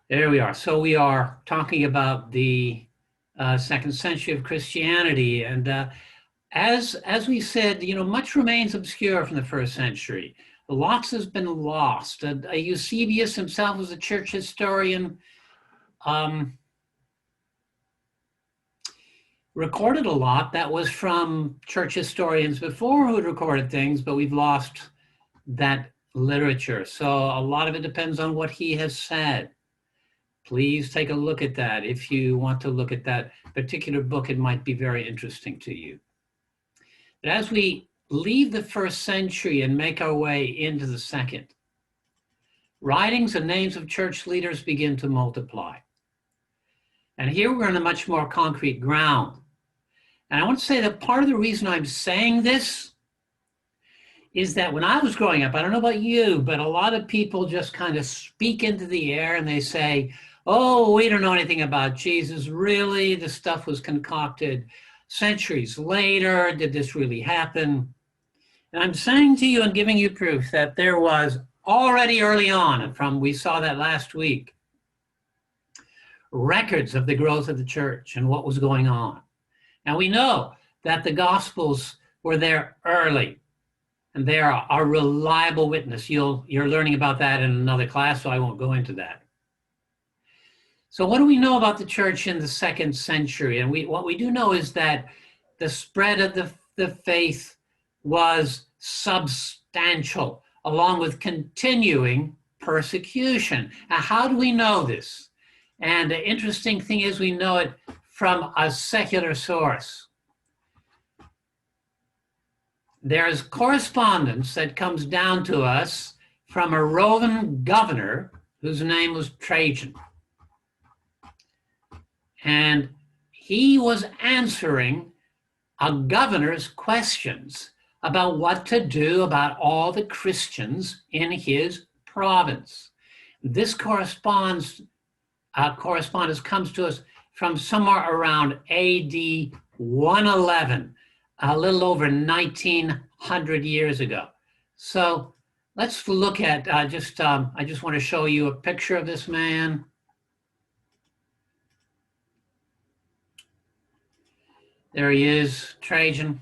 There we are. So we are talking about the second century of Christianity, and as we said, much remains obscure from the first century. Lots has been lost. Eusebius himself was a church historian. Um, Recorded a lot that was from church historians before who had recorded things, but we've lost that literature. So a lot of it depends on what he has said. Please take a look at that. If you want to look at that particular book, it might be very interesting to you. But as we leave the first century and make our way into the second, writings and names of church leaders begin to multiply. And here we're on a much more concrete ground. And I want to say that part of the reason I'm saying this is that when I was growing up, I don't know about you, but a lot of people just kind of speak into the air and they say, oh, we don't know anything about Jesus. Really, the stuff was concocted centuries later. Did this really happen? And I'm saying to you and giving you proof that there was already early on, and we saw that last week, records of the growth of the church and what was going on. Now we know that the Gospels were there early, and they are a reliable witness. You're learning about that in another class, so I won't go into that. So what do we know about the church in the second century? And what we do know is that the spread of the faith was substantial, along with continuing persecution. Now, how do we know this? And the interesting thing is we know it from a secular source. There's correspondence that comes down to us from a Roman governor whose name was Trajan. And he was answering a governor's questions about what to do about all the Christians in his province. This correspondence comes to us from somewhere around AD 111, a little over 1900 years ago. So let's look at I just want to show you a picture of this man. There he is, Trajan.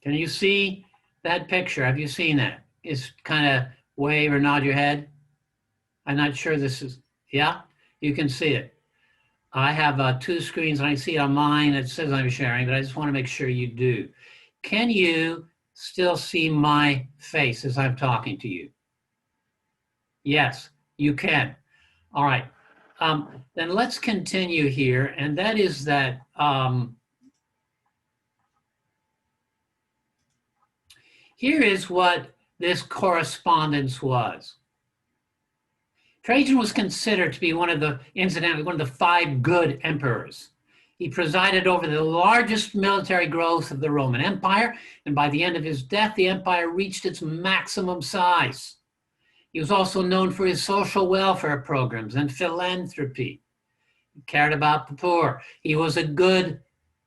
Can you see that picture? Have you seen that? It's kind of wave or nod your head. I'm not sure this is, yeah, you can see it. I have two screens and I see it on mine. It says I'm sharing, but I just want to make sure you do. Can you still see my face as I'm talking to you? Yes, you can. All right. Then let's continue here. And that is that here is what this correspondence was. Trajan was considered to be one of the five good emperors. He presided over the largest military growth of the Roman Empire, and by the end of his death, the empire reached its maximum size. He was also known for his social welfare programs and philanthropy. He cared about the poor. He was a good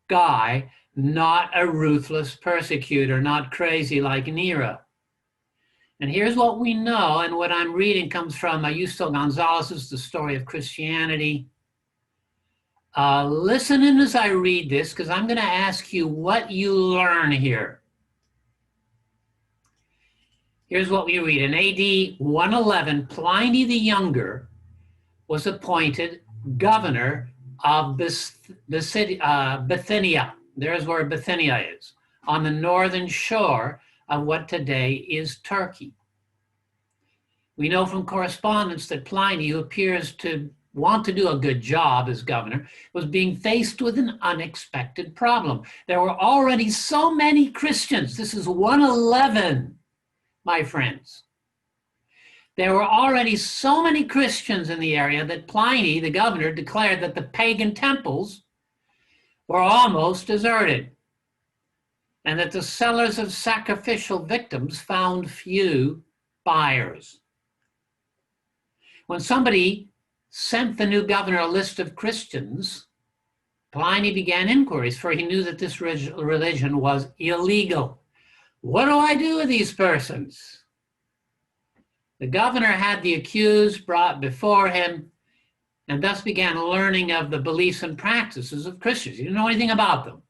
guy, not a ruthless persecutor, not crazy like Nero. And here's what we know, and what I'm reading comes from Justo Gonzalez's The Story of Christianity. Listen in as I read this, because I'm going to ask you what you learn here. Here's what we read. In AD 111, Pliny the Younger was appointed governor of Bithynia. There's where Bithynia is, on the northern shore of what today is Turkey. We know from correspondence that Pliny, who appears to want to do a good job as governor, was being faced with an unexpected problem. There were already so many Christians. This is 111, my friends. There were already so many Christians in the area that Pliny, the governor, declared that the pagan temples were almost deserted, and that the sellers of sacrificial victims found few buyers. When somebody sent the new governor a list of Christians, Pliny began inquiries, for he knew that this religion was illegal. What do I do with these persons? The governor had the accused brought before him, and thus began learning of the beliefs and practices of Christians. He didn't know anything about them.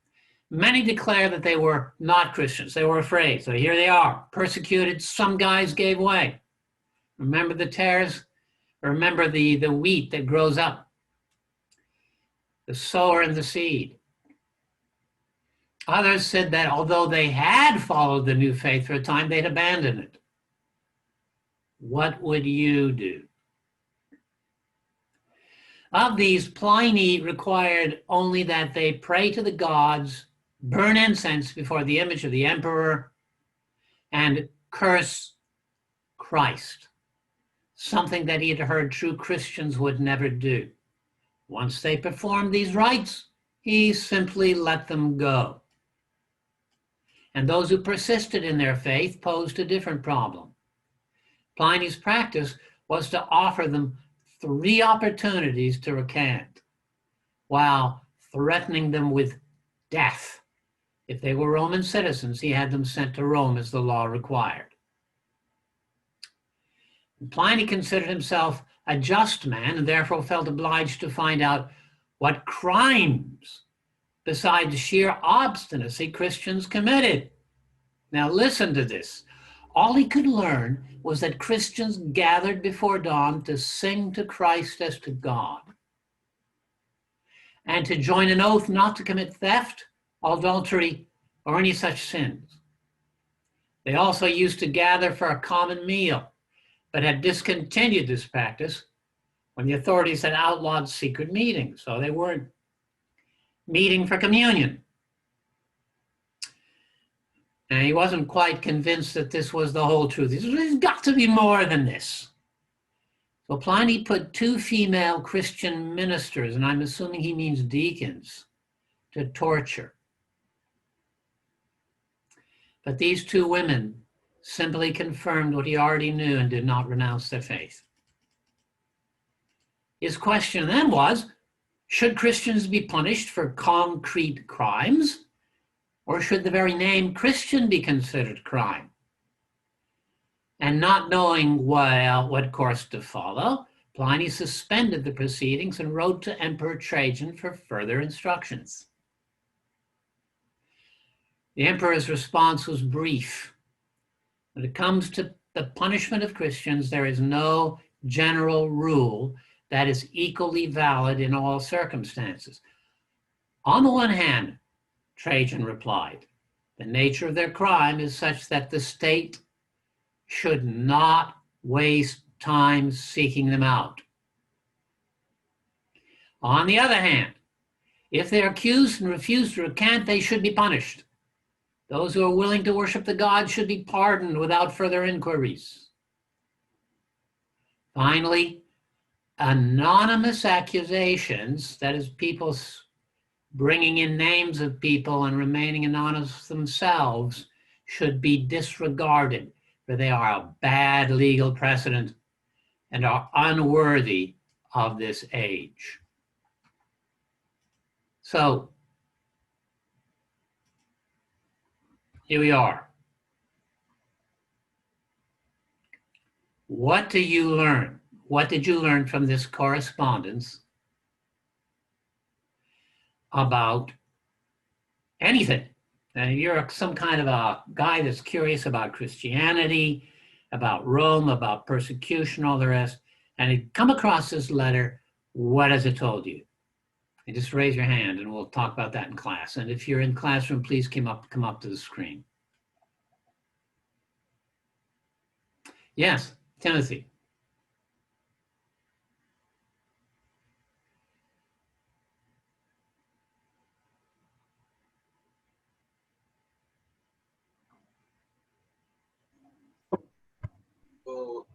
Many declared that they were not Christians. They were afraid. So here they are, persecuted. Some guys gave way. Remember the tares? Remember the wheat that grows up, the sower and the seed. Others said that although they had followed the new faith for a time, they'd abandoned it. What would you do? Of these, Pliny required only that they pray to the gods, burn incense before the image of the emperor, and curse Christ, something that he had heard true Christians would never do. Once they performed these rites, he simply let them go. And those who persisted in their faith posed a different problem. Pliny's practice was to offer them 3 opportunities to recant, while threatening them with death. If they were Roman citizens, he had them sent to Rome as the law required. Pliny considered himself a just man and therefore felt obliged to find out what crimes, besides sheer obstinacy, Christians committed. Now listen to this. All he could learn was that Christians gathered before dawn to sing to Christ as to God, and to join an oath not to commit theft, adultery, or any such sins. They also used to gather for a common meal, but had discontinued this practice when the authorities had outlawed secret meetings, so they weren't meeting for communion. And he wasn't quite convinced that this was the whole truth. He said, there's got to be more than this. So Pliny put 2 female Christian ministers, and I'm assuming he means deacons, to torture. But these 2 women simply confirmed what he already knew and did not renounce their faith. His question then was, should Christians be punished for concrete crimes, or should the very name Christian be considered crime? And not knowing what course to follow, Pliny suspended the proceedings and wrote to Emperor Trajan for further instructions. The emperor's response was brief. When it comes to the punishment of Christians, there is no general rule that is equally valid in all circumstances. On the one hand, Trajan replied, the nature of their crime is such that the state should not waste time seeking them out. On the other hand, if they are accused and refuse to recant, they should be punished. Those who are willing to worship the gods should be pardoned without further inquiries. Finally, anonymous accusations, that is, people bringing in names of people and remaining anonymous themselves, should be disregarded, for they are a bad legal precedent and are unworthy of this age. So, here we are. What do you learn? What did you learn from this correspondence about anything? And you're some kind of a guy that's curious about Christianity, about Rome, about persecution, all the rest, and you come across this letter. What has it told you? And just raise your hand and we'll talk about that in class. And if you're in classroom, please come up to the screen. Yes, Timothy. Well,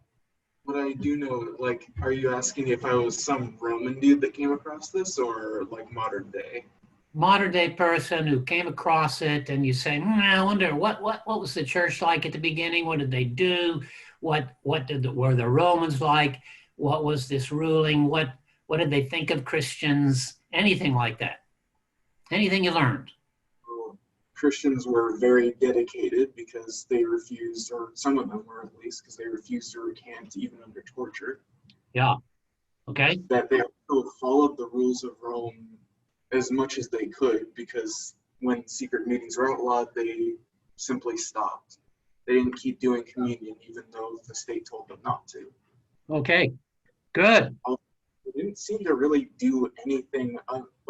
what I do know, like, are you asking if I was some Roman dude that came across this, or like modern day? Modern day person who came across it, and you say, I wonder what was the church like at the beginning? What did they do? What were the Romans like? What was this ruling? What did they think of Christians? Anything like that? Anything you learned? Well, Christians were very dedicated because they refused, or some of them were at least, because they refused to recant even under torture. Yeah. Okay. that they also followed the rules of Rome as much as they could, because when secret meetings were outlawed, they simply stopped. They didn't keep doing communion, even though the state told them not to. Okay. Good. They didn't seem to really do anything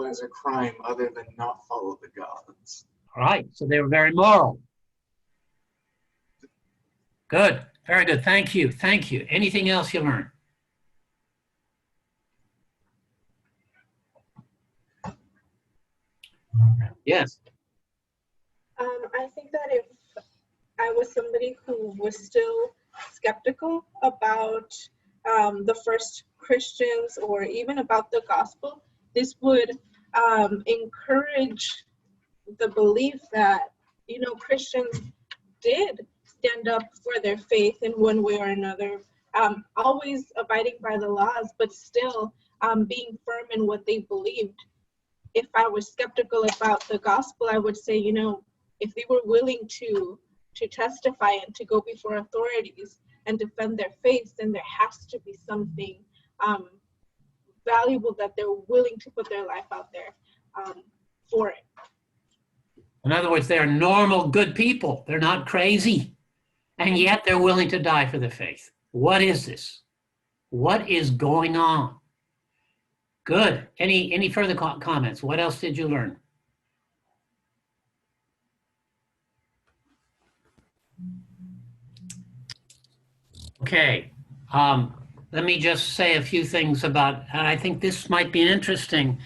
as a crime other than not follow the gods. All right. So they were very moral. Good. Very good. Thank you. Thank you. Anything else you learned? Yes. I think that if I was somebody who was still skeptical about the first Christians or even about the gospel, this would encourage the belief that, you know, Christians did stand up for their faith in one way or another, always abiding by the laws, but still being firm in what they believed. If I was skeptical about the gospel, I would say, you know, if they were willing to testify and to go before authorities and defend their faith, then there has to be something valuable that they're willing to put their life out there for it. In other words, they're normal, good people. They're not crazy. And yet they're willing to die for the faith. What is this? What is going on? Good. Any further comments? What else did you learn? Okay. Let me just say a few things about, and I think this might be interesting.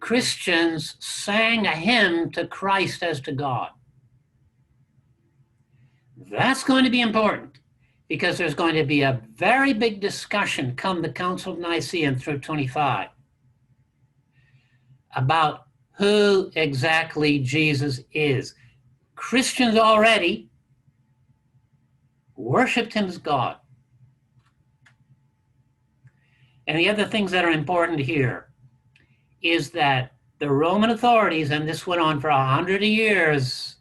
Christians sang a hymn to Christ as to God. That's going to be important because there's going to be a very big discussion come the Council of Nicaea and through 25 about who exactly Jesus is. Christians already worshiped him as God. And the other things that are important here is that the Roman authorities, and this went on for 100 years,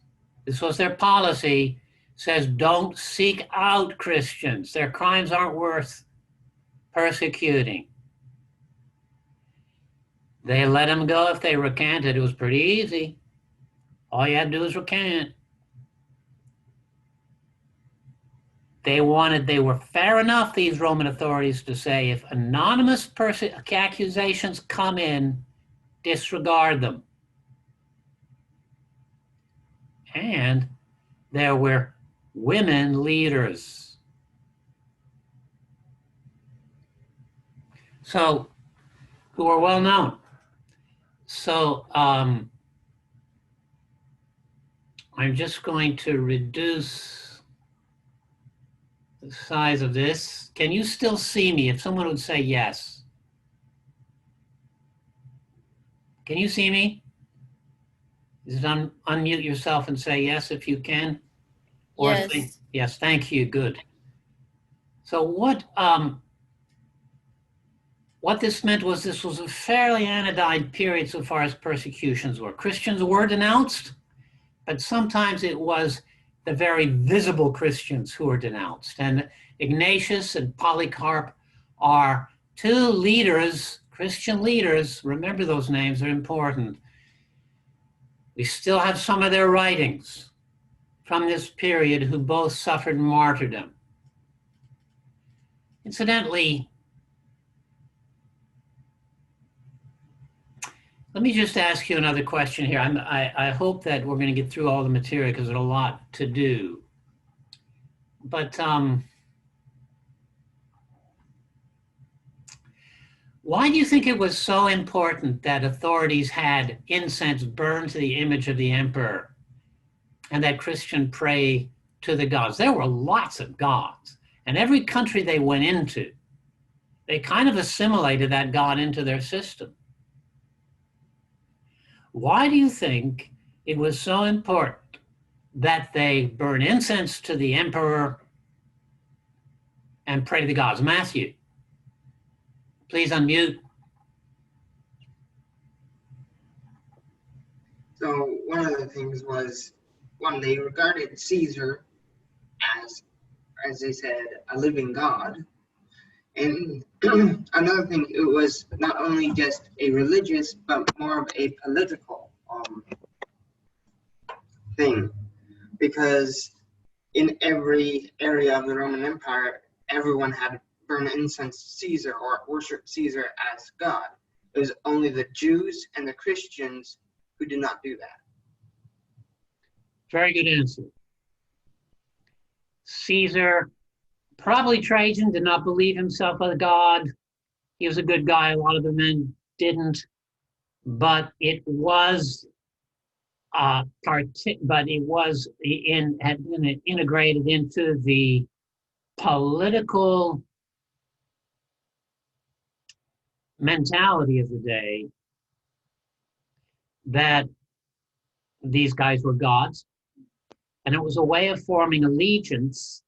this was their policy, says don't seek out Christians. Their crimes aren't worth persecuting. They let them go if they recanted. It was pretty easy. All you had to do was recant. They were fair enough, these Roman authorities, to say if anonymous accusations come in, disregard them. And there were women leaders. So, who were well known. So, I'm just going to reduce the size of this. Can you still see me? If someone would say yes. Can you see me? Is it unmute yourself and say yes if you can? Or Yes. Yes, thank you, good. So what this meant was this was a fairly anodyne period so far as persecutions were. Christians were denounced, but sometimes it was the very visible Christians who were denounced. And Ignatius and Polycarp are two leaders, Christian leaders. Remember those names, they're important. We still have some of their writings from this period who both suffered martyrdom. Incidentally, let me just ask you another question here. I hope that we're going to get through all the material because there's a lot to do. But why do you think it was so important that authorities had incense burned to the image of the emperor and that Christian pray to the gods? There were lots of gods, and every country they went into, they kind of assimilated that god into their system. Why do you think it was so important that they burn incense to the emperor and pray to the gods? Matthew, please unmute. So one of the things was, one, they regarded Caesar as they said, a living god. And another thing, it was not only just a religious, but more of a political thing, because in every area of the Roman Empire, everyone had to burn incense to Caesar or worship Caesar as God. It was only the Jews and the Christians who did not do that. Very good answer. Caesar, probably Trajan, did not believe himself a god. He was a good guy. A lot of the men didn't, but it was had been integrated into the political mentality of the day that these guys were gods, and it was a way of forming allegiance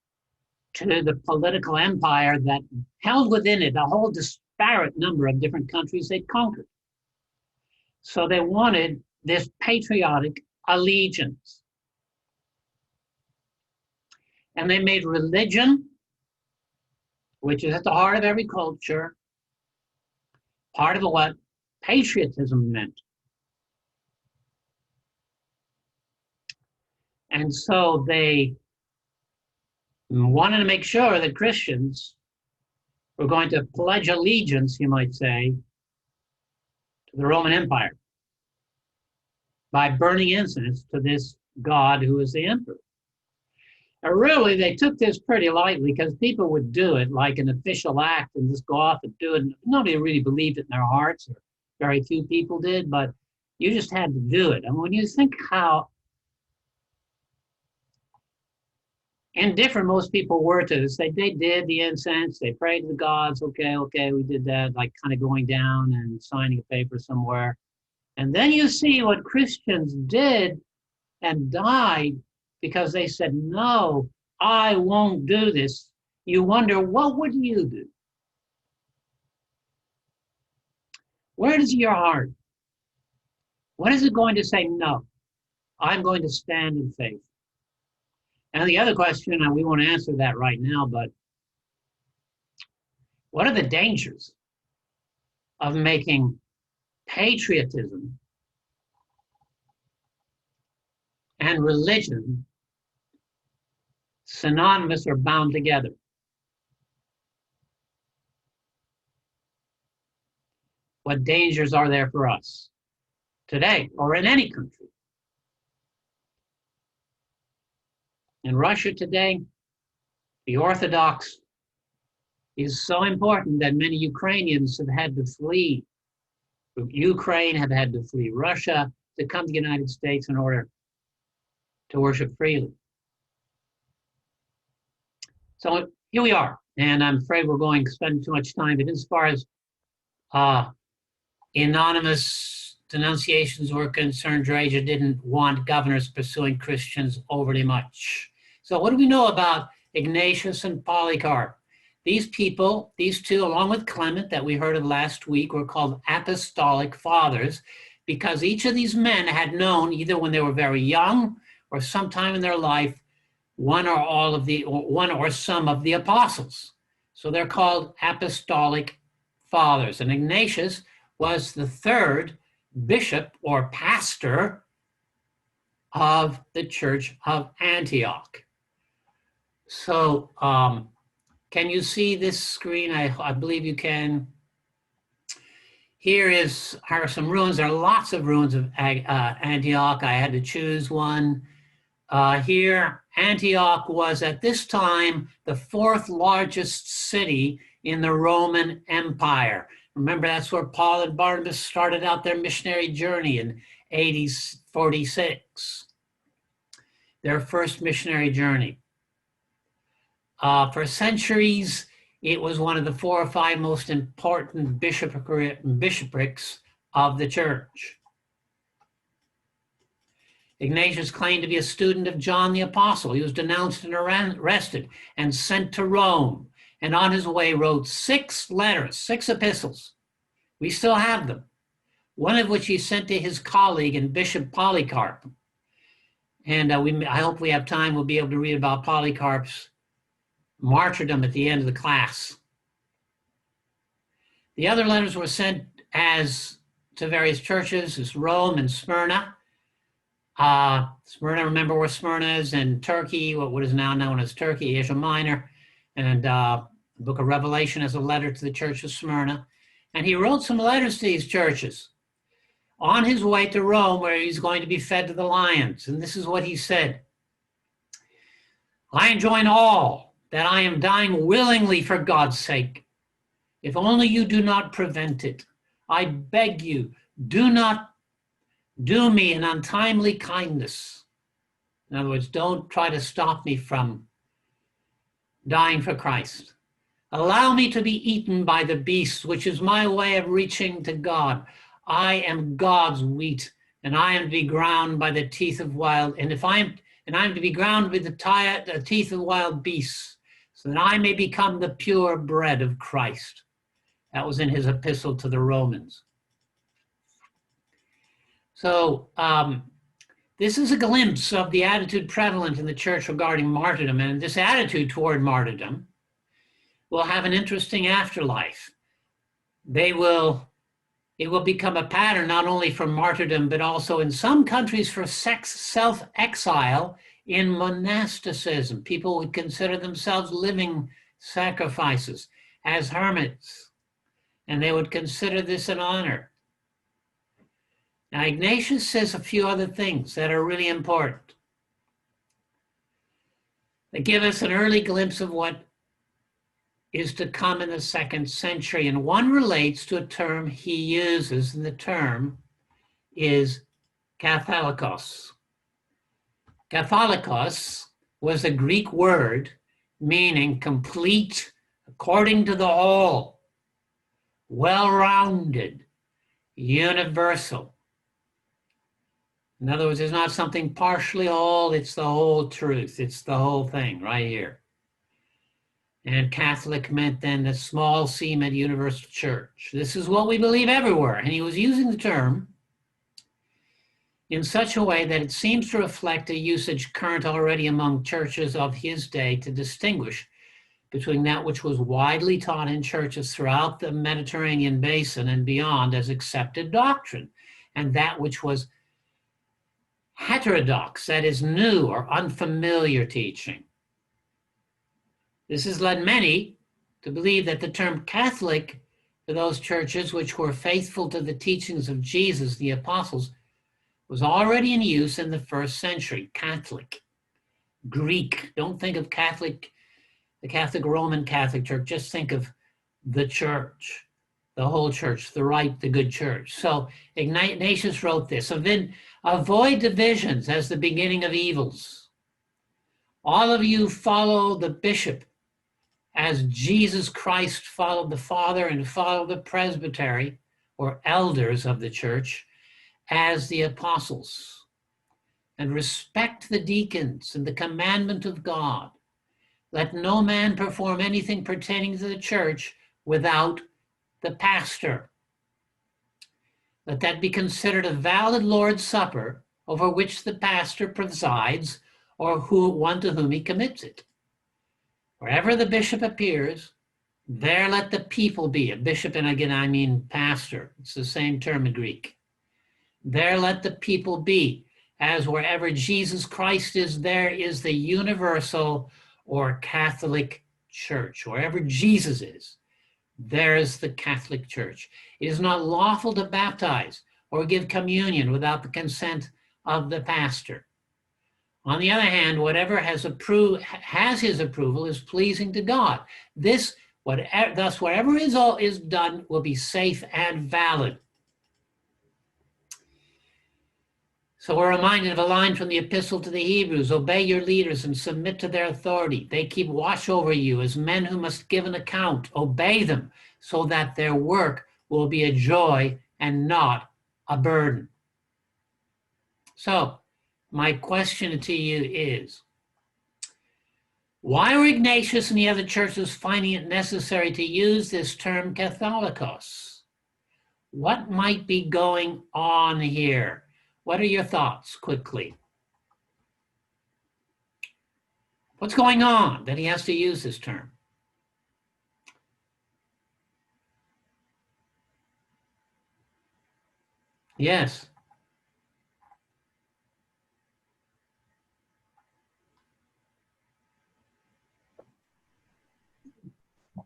to the political empire that held within it a whole disparate number of different countries they'd conquered. So they wanted this patriotic allegiance. And they made religion, which is at the heart of every culture, part of what patriotism meant. And so they wanted to make sure that Christians were going to pledge allegiance, you might say, to the Roman Empire by burning incense to this god who is the emperor. And really, they took this pretty lightly because people would do it like an official act and just go off and do it. Nobody really believed it in their hearts, or very few people did, but you just had to do it. And when you think how indifferent most people were to this, they did the incense, they prayed to the gods, okay, we did that, like kind of going down and signing a paper somewhere. And then you see what Christians did and died because they said, no, I won't do this. You wonder, what would you do? Where is your heart? When is it going to say, no, I'm going to stand in faith? And the other question, and we won't answer that right now, but what are the dangers of making patriotism and religion synonymous or bound together? What dangers are there for us today or in any country? In Russia today, the Orthodox is so important that many Ukrainians have had to flee. Ukraine have had to flee Russia to come to the United States in order to worship freely. So here we are, and I'm afraid we're going to spend too much time. But as far as anonymous denunciations were concerned, Trajan didn't want governors pursuing Christians overly much. So what do we know about Ignatius and Polycarp? These people, these two, along with Clement that we heard of last week, were called apostolic fathers because each of these men had known, either when they were very young or sometime in their life, one or some of the apostles. So they're called apostolic fathers. And Ignatius was the third bishop or pastor of the Church of Antioch. So can you see this screen? I believe you can. Here are some ruins. There are lots of ruins of Antioch. I had to choose one. Here, Antioch was at this time the fourth largest city in the Roman Empire. Remember, that's where Paul and Barnabas started out their missionary journey in AD 46, their first missionary journey. For centuries, it was one of the 4 or 5 most important bishoprics of the church. Ignatius claimed to be a student of John the Apostle. He was denounced and arrested and sent to Rome, and on his way wrote 6 letters, 6 epistles. We still have them, one of which he sent to his colleague and Bishop Polycarp. And I hope we have time, we'll be able to read about Polycarp's martyrdom at the end of the class. The other letters were sent as to various churches, as Rome and Smyrna. Smyrna, remember where Smyrna is in Turkey, what is now known as Turkey, Asia Minor. And the book of Revelation is a letter to the church of Smyrna. And he wrote some letters to these churches on his way to Rome, where he's going to be fed to the lions. And this is what he said: I enjoin all that I am dying willingly for God's sake, if only you do not prevent it. I beg you, do not do me an untimely kindness. In other words, don't try to stop me from dying for Christ. Allow me to be eaten by the beasts, which is my way of reaching to God. I am God's wheat, and I am to be ground by the teeth of wild, and I am to be ground with the teeth of wild beasts, so that I may become the pure bread of Christ. That was in his epistle to the Romans. So this is a glimpse of the attitude prevalent in the church regarding martyrdom, and this attitude toward martyrdom will have an interesting afterlife. It will become a pattern not only for martyrdom, but also in some countries for self-exile in monasticism. People would consider themselves living sacrifices as hermits, and they would consider this an honor. Now, Ignatius says a few other things that are really important. They give us an early glimpse of what is to come in the 2nd century, and one relates to a term he uses, and the term is katholikos. Katholikos was a Greek word meaning complete, according to the whole, well-rounded, universal. In other words, it's not something partially whole, it's the whole truth. It's the whole thing right here. And Catholic meant then the small c meant universal church. This is what we believe everywhere. And he was using the term in such a way that it seems to reflect a usage current already among churches of his day to distinguish between that which was widely taught in churches throughout the Mediterranean basin and beyond as accepted doctrine, and that which was heterodox, that is new or unfamiliar teaching. This has led many to believe that the term Catholic for those churches which were faithful to the teachings of Jesus, the apostles, was already in use in the 1st century. Catholic, Greek. Don't think of Catholic, the Catholic Roman Catholic Church. Just think of the church, the whole church, the good church. So Ignatius wrote this: avoid divisions as the beginning of evils. All of you follow the bishop as Jesus Christ followed the Father, and follow the presbytery or elders of the church as the apostles, and respect the deacons and the commandment of God. Let no man perform anything pertaining to the church without the pastor. Let that be considered a valid Lord's Supper over which the pastor presides, or one to whom he commits it. Wherever the bishop appears, there let the people be. A bishop, and again I mean pastor. It's the same term in Greek. There let the people be, as wherever Jesus Christ is, there is the universal or Catholic Church. Wherever Jesus is, there is the Catholic Church. It is not lawful to baptize or give communion without the consent of the pastor. On the other hand, whatever has his approval is pleasing to God. Thus, whatever is done will be safe and valid. So we're reminded of a line from the Epistle to the Hebrews: obey your leaders and submit to their authority. They keep watch over you as men who must give an account. Obey them so that their work will be a joy and not a burden. So my question to you is, why were Ignatius and the other churches finding it necessary to use this term Katholikos? What might be going on here? What are your thoughts, quickly? What's going on that he has to use this term? Yes.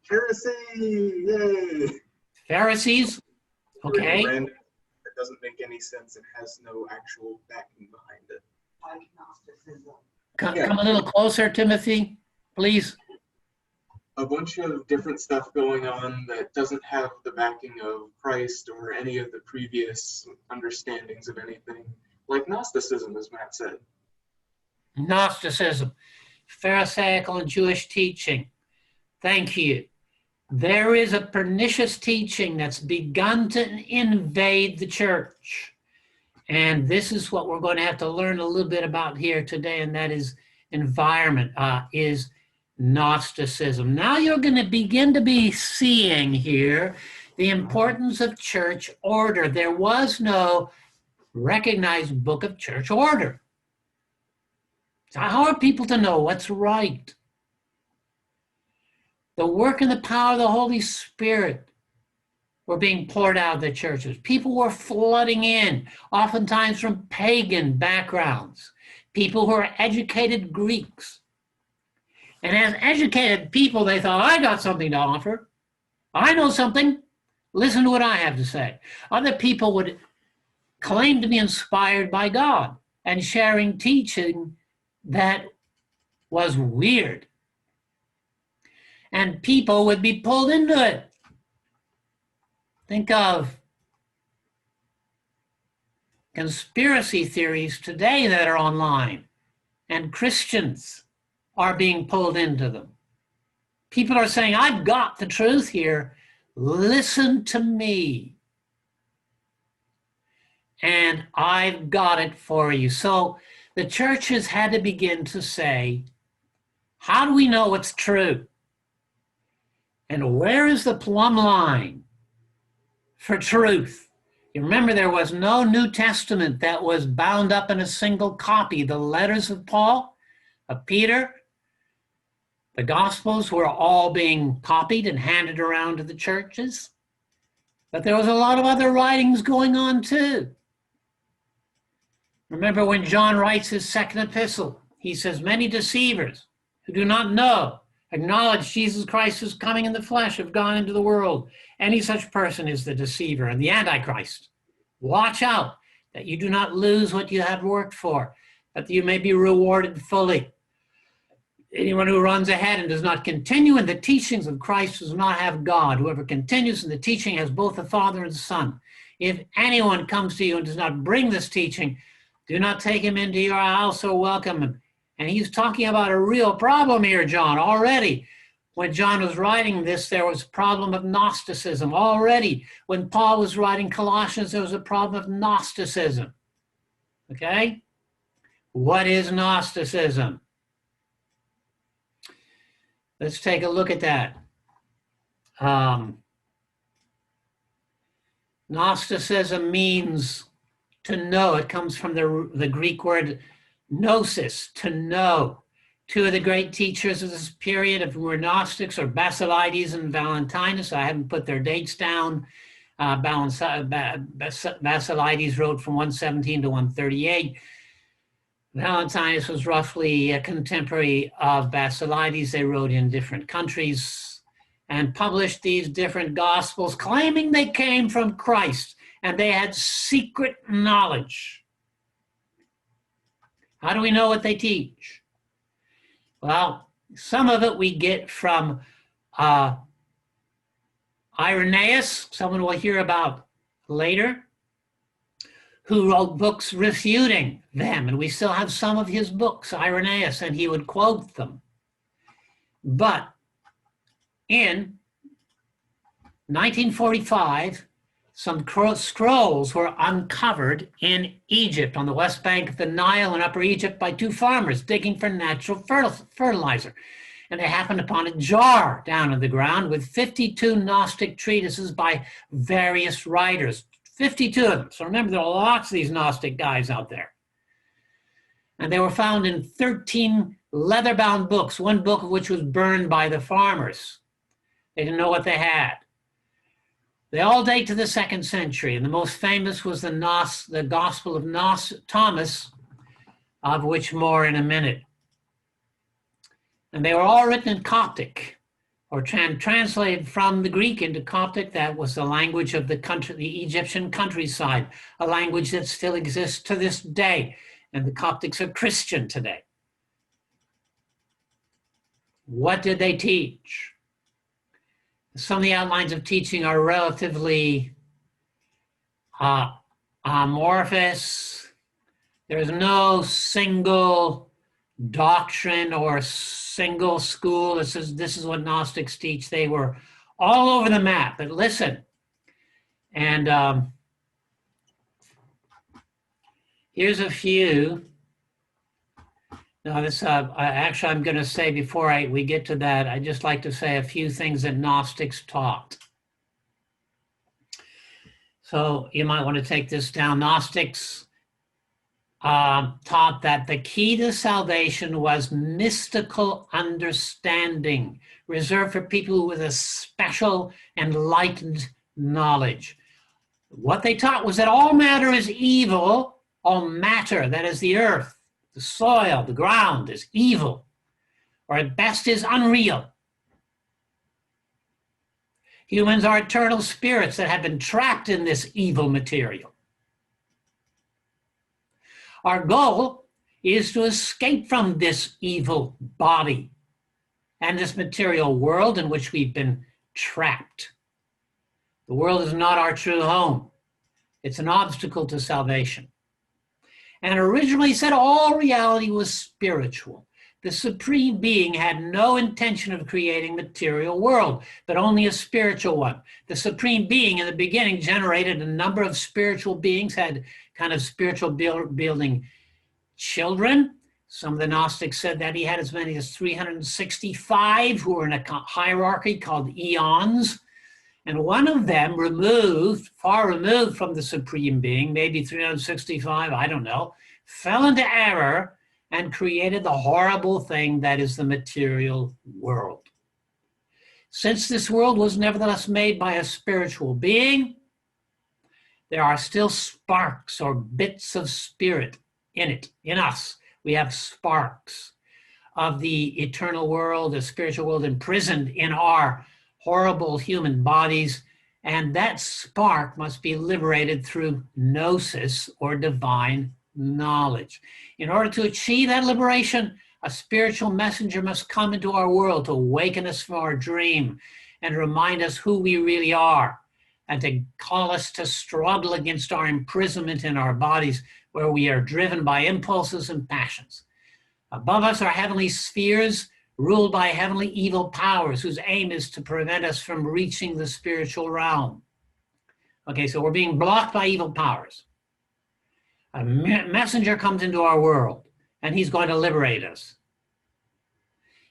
Heresy! Yay! Pharisees. Okay. Random that doesn't make any sense and has no actual backing behind it. Come a little closer, Timothy, please. A bunch of different stuff going on that doesn't have the backing of Christ or any of the previous understandings of anything, like Gnosticism, as Matt said. Gnosticism, Pharisaical and Jewish teaching. Thank you. There is a pernicious teaching that's begun to invade the church. And this is what we're going to have to learn a little bit about here today, and that is environment, is Gnosticism. Now you're going to begin to be seeing here the importance of church order. There was no recognized book of church order. So how are people to know what's right? The work and the power of the Holy Spirit were being poured out of the churches. People were flooding in, oftentimes from pagan backgrounds, people who are educated Greeks. And as educated people, they thought, I got something to offer. I know something. Listen to what I have to say. Other people would claim to be inspired by God and sharing teaching that was weird. And people would be pulled into it. Think of conspiracy theories today that are online, and Christians are being pulled into them. People are saying, I've got the truth here. Listen to me. And I've got it for you. So the churches had to begin to say, how do we know what's true? And where is the plumb line for truth? You remember there was no New Testament that was bound up in a single copy. The letters of Paul, of Peter, the Gospels were all being copied and handed around to the churches. But there was a lot of other writings going on too. Remember when John writes his second epistle, he says, many deceivers who do not know, acknowledge Jesus Christ is coming in the flesh, have gone into the world. Any such person is the deceiver and the Antichrist. Watch out that you do not lose what you have worked for, but that you may be rewarded fully. Anyone who runs ahead and does not continue in the teachings of Christ does not have God. Whoever continues in the teaching has both the Father and the Son. If anyone comes to you and does not bring this teaching, do not take him into your house or welcome him. And he's talking about a real problem here, John, already. When John was writing this, there was a problem of Gnosticism. Already, when Paul was writing Colossians, there was a problem of Gnosticism. Okay? What is Gnosticism? Let's take a look at that. Gnosticism means to know. It comes from the Greek word gnosis, to know. Two of the great teachers of this period were Gnostics, or Basilides and Valentinus. I haven't put their dates down. Basilides wrote from 117 to 138. Valentinus was roughly a contemporary of Basilides. They wrote in different countries and published these different gospels, claiming they came from Christ, and they had secret knowledge. How do we know what they teach? Well, some of it we get from Irenaeus, someone we'll hear about later, who wrote books refuting them. And we still have some of his books, Irenaeus, and he would quote them. But in 1945, some scrolls were uncovered in Egypt, on the west bank of the Nile in Upper Egypt, by two farmers digging for natural fertilizer. And they happened upon a jar down in the ground with 52 Gnostic treatises by various writers. 52 of them. So remember, there are lots of these Gnostic guys out there. And they were found in 13 leather-bound books, one book of which was burned by the farmers. They didn't know what they had. They all date to the 2nd century, and the most famous was the Gospel of Thomas, of which more in a minute. And they were all written in Coptic, or translated from the Greek into Coptic. That was the language of the country, the Egyptian countryside, a language that still exists to this day. And the Coptics are Christian today. What did they teach? Some of the outlines of teaching are relatively amorphous. There's no single doctrine or single school. This is what Gnostics teach. They were all over the map. But listen, and here's a few. Now this, actually, I'm going to say before we get to that, I'd just like to say a few things that Gnostics taught. So you might want to take this down. Gnostics taught that the key to salvation was mystical understanding, reserved for people with a special enlightened knowledge. What they taught was that all matter is evil, all matter, that is the earth, the soil, the ground, is evil, or at best is unreal. Humans are eternal spirits that have been trapped in this evil material. Our goal is to escape from this evil body and this material world in which we've been trapped. The world is not our true home. It's an obstacle to salvation. And originally said all reality was spiritual. The Supreme Being had no intention of creating a material world, but only a spiritual one. The Supreme Being in the beginning generated a number of spiritual beings, had kind of spiritual building children. Some of the Gnostics said that he had as many as 365 who were in a hierarchy called eons. And one of them far removed from the Supreme Being, maybe 365, I don't know, fell into error and created the horrible thing that is the material world. Since this world was nevertheless made by a spiritual being, there are still sparks or bits of spirit in it, in us. We have sparks of the eternal world, the spiritual world imprisoned in our horrible human bodies, and that spark must be liberated through gnosis or divine knowledge. In order to achieve that liberation, a spiritual messenger must come into our world to awaken us from our dream and remind us who we really are, and to call us to struggle against our imprisonment in our bodies where we are driven by impulses and passions. Above us are heavenly spheres ruled by heavenly evil powers whose aim is to prevent us from reaching the spiritual realm. Okay, so we're being blocked by evil powers. A messenger comes into our world, and he's going to liberate us.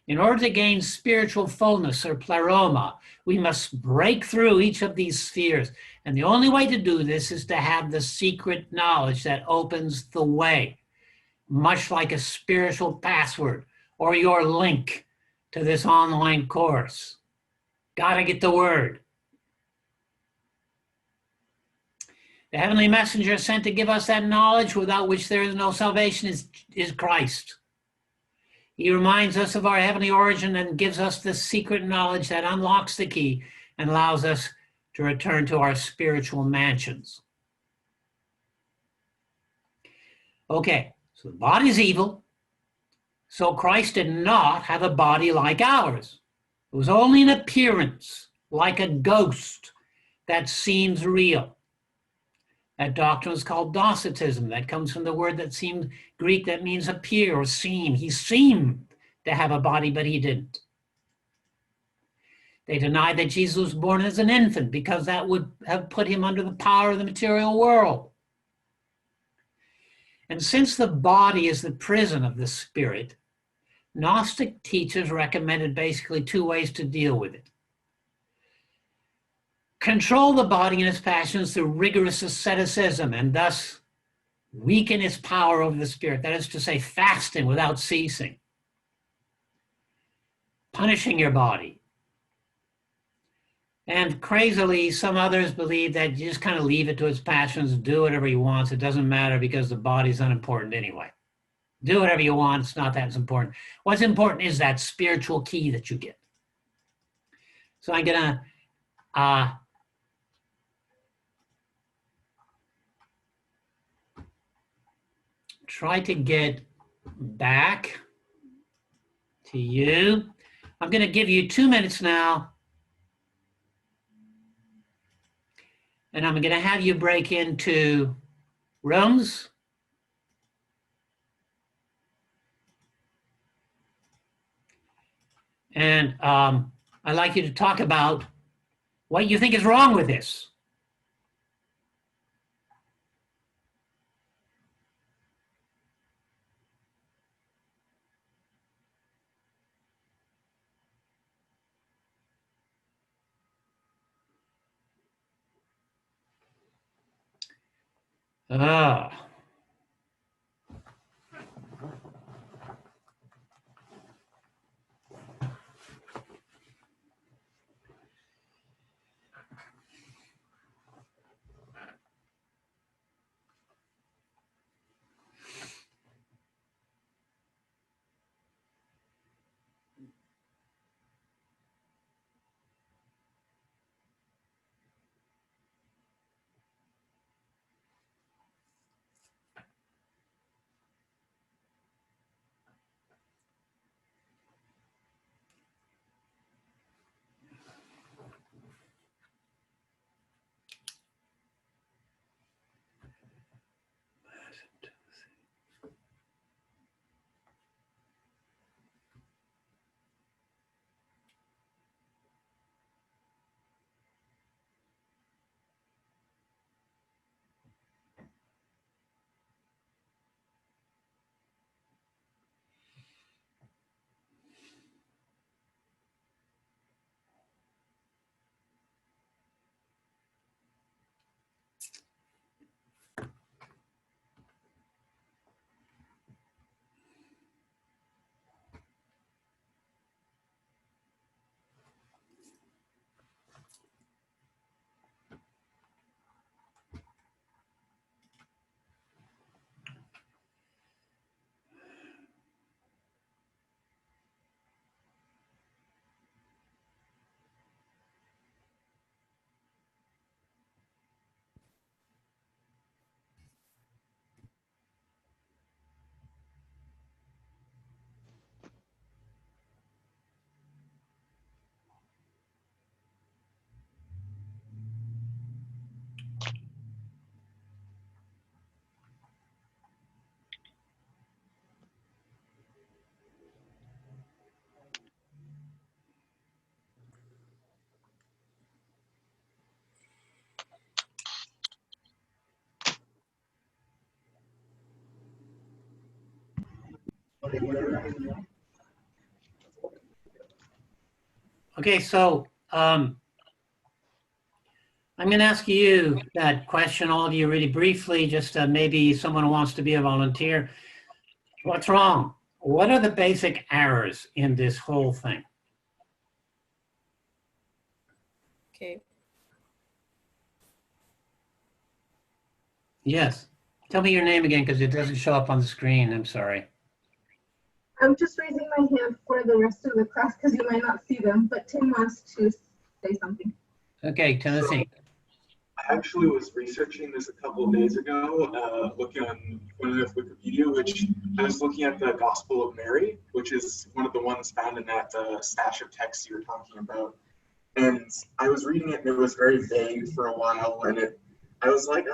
In order to gain spiritual fullness or pleroma, we must break through each of these spheres. And the only way to do this is to have the secret knowledge that opens the way, much like a spiritual password or your link to this online course. Gotta get the word. The heavenly messenger sent to give us that knowledge without which there is no salvation is Christ. He reminds us of our heavenly origin and gives us the secret knowledge that unlocks the key and allows us to return to our spiritual mansions. Okay, so the body is evil. So Christ did not have a body like ours. It was only an appearance, like a ghost, that seems real. That doctrine is called Docetism. That comes from the word that seemed Greek that means appear or seem. He seemed to have a body, but he didn't. They denied that Jesus was born as an infant because that would have put him under the power of the material world. And since the body is the prison of the spirit, Gnostic teachers recommended basically two ways to deal with it. Control the body and its passions through rigorous asceticism and thus weaken its power over the spirit. That is to say, fasting without ceasing, punishing your body, And crazily, some others believe that you just kind of leave it to its passions, do whatever he wants. It doesn't matter because the body's unimportant anyway. Do whatever you want. It's not that important. What's important is that spiritual key that you get. So I'm going to try to get back to you. I'm going to give you 2 minutes now. And I'm going to have you break into rooms. And I'd like you to talk about what you think is wrong with this. Ah. Okay, so I'm going to ask you that question, all of you, really briefly, just maybe someone who wants to be a volunteer. What's wrong? What are the basic errors in this whole thing? Okay. Yes. Tell me your name again because it doesn't show up on the screen. I'm sorry. I'm just raising my hand for the rest of the class because you might not see them, but Tim wants to say something. Okay, Timothy. I actually was researching this a couple of days ago, looking on Wikipedia, which I was looking at the Gospel of Mary, which is one of the ones found in that stash of texts you were talking about. And I was reading it and it was very vague for a while, and I was like,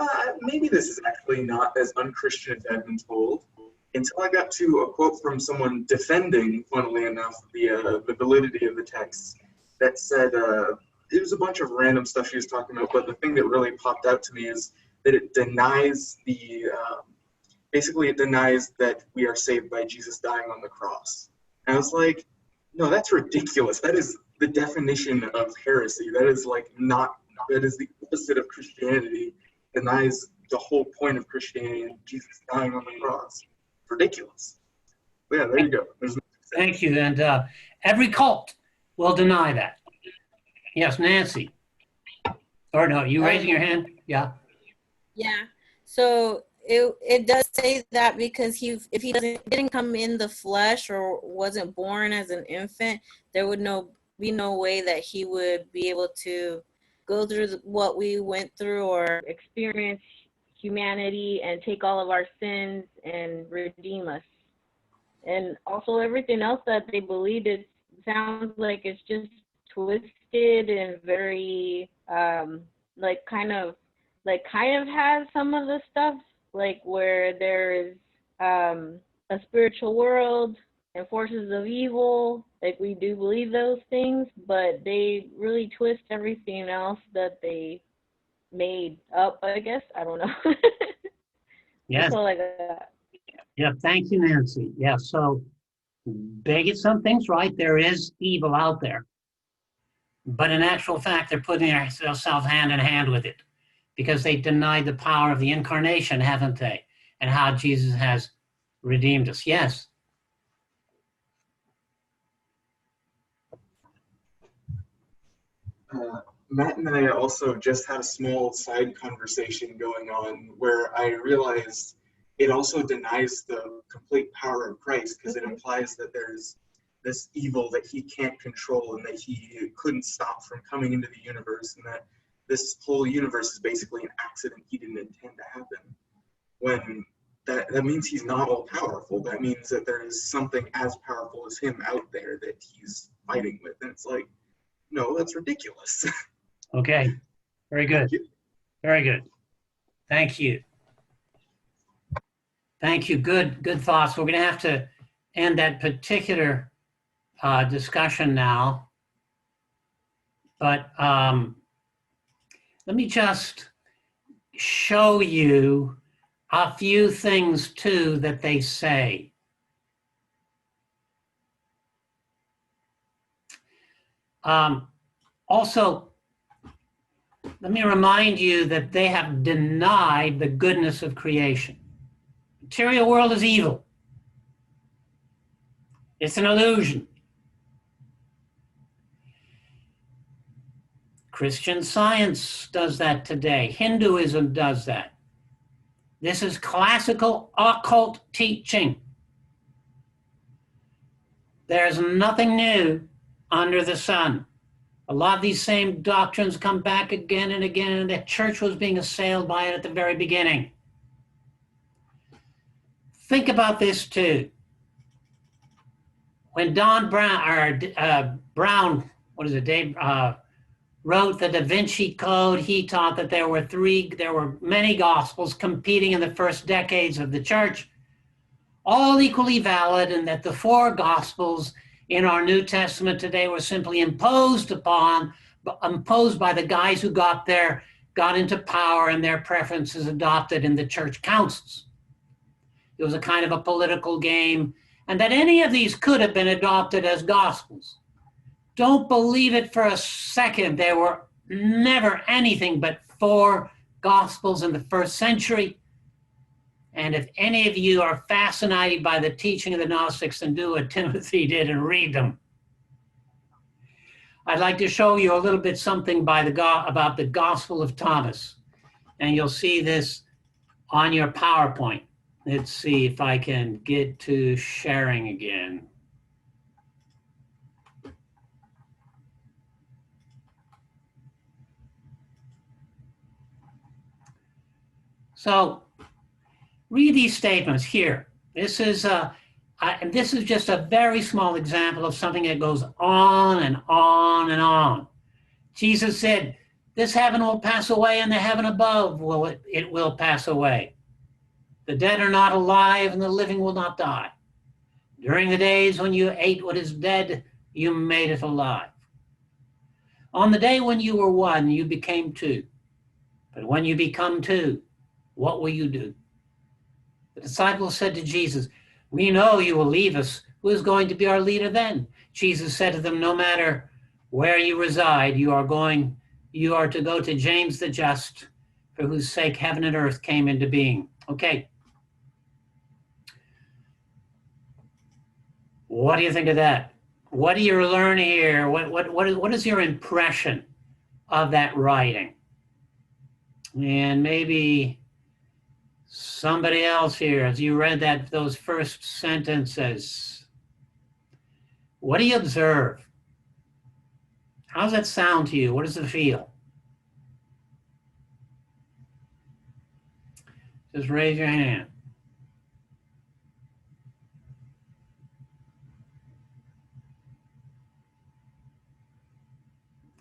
maybe this is actually not as unchristian as I've been told. Until I got to a quote from someone defending, funnily enough, the validity of the text that said, it was a bunch of random stuff she was talking about, but the thing that really popped out to me is that it denies basically it denies that we are saved by Jesus dying on the cross. And I was like, no, that's ridiculous. That is the definition of heresy. That is that is the opposite of Christianity. It denies the whole point of Christianity and Jesus dying on the cross. Ridiculous. But yeah, there you go. Thank you. And every cult will deny that. Yes, Nancy. Or no, you raising Um, your hand? Yeah. Yeah. So it does say that because if he didn't come in the flesh or wasn't born as an infant, there would be no way that he would be able to go through what we went through or experience humanity and take all of our sins and redeem us. And also everything else that they believed, it sounds like it's just twisted and very like kind of has some of the stuff like where there's a spiritual world and forces of evil, like we do believe those things, but they really twist everything else that they made up, I guess. I don't know. Yes. That's all I got. Yeah. Thank you, Nancy. Yeah. So they get some things right. There is evil out there. But in actual fact, they're putting themselves hand in hand with it because they denied the power of the incarnation, haven't they? And how Jesus has redeemed us. Yes. Matt and I also just had a small side conversation going on where I realized it also denies the complete power of Christ because it implies that there's this evil that he can't control and that he couldn't stop from coming into the universe, and that this whole universe is basically an accident he didn't intend to happen. When that means he's not all powerful. That means that there is something as powerful as him out there that he's fighting with. And it's like, no, that's ridiculous. Okay. Very good. Very good. Thank you. Thank you. Good thoughts. We're going to have to end that particular discussion now. But let me just show you a few things too that they say. Also, let me remind you that they have denied the goodness of creation. The material world is evil. It's an illusion. Christian Science does that today. Hinduism does that. This is classical occult teaching. There's nothing new under the sun. A lot of these same doctrines come back again and again, and the church was being assailed by it at the very beginning. Think about this too. When Don Brown, Dave, wrote the Da Vinci Code, he taught that there were many gospels competing in the first decades of the church, all equally valid, and that the four gospels in our New Testament today were simply imposed by the guys who got into power and their preferences adopted in the church councils. It was a kind of a political game, and that any of these could have been adopted as gospels. Don't believe it for a second. There were never anything but four gospels in the first century. And if any of you are fascinated by the teaching of the Gnostics, then do what Timothy did and read them. I'd like to show you a little bit something about the Gospel of Thomas. And you'll see this on your PowerPoint. Let's see if I can get to sharing again. So read these statements here. This is just a very small example of something that goes on and on and on. Jesus said, this heaven will pass away and the heaven above it will pass away. The dead are not alive and the living will not die. During the days when you ate what is dead, you made it alive. On the day when you were one, you became two. But when you become two, what will you do? The disciples said to Jesus, we know you will leave us. Who is going to be our leader then? Jesus said to them, no matter where you reside, you are to go to James the Just, for whose sake heaven and earth came into being. Okay. What do you think of that? What do you learn here? What is your impression of that writing? And maybe somebody else here, as you read those first sentences, what do you observe? How does that sound to you? What does it feel? Just raise your hand.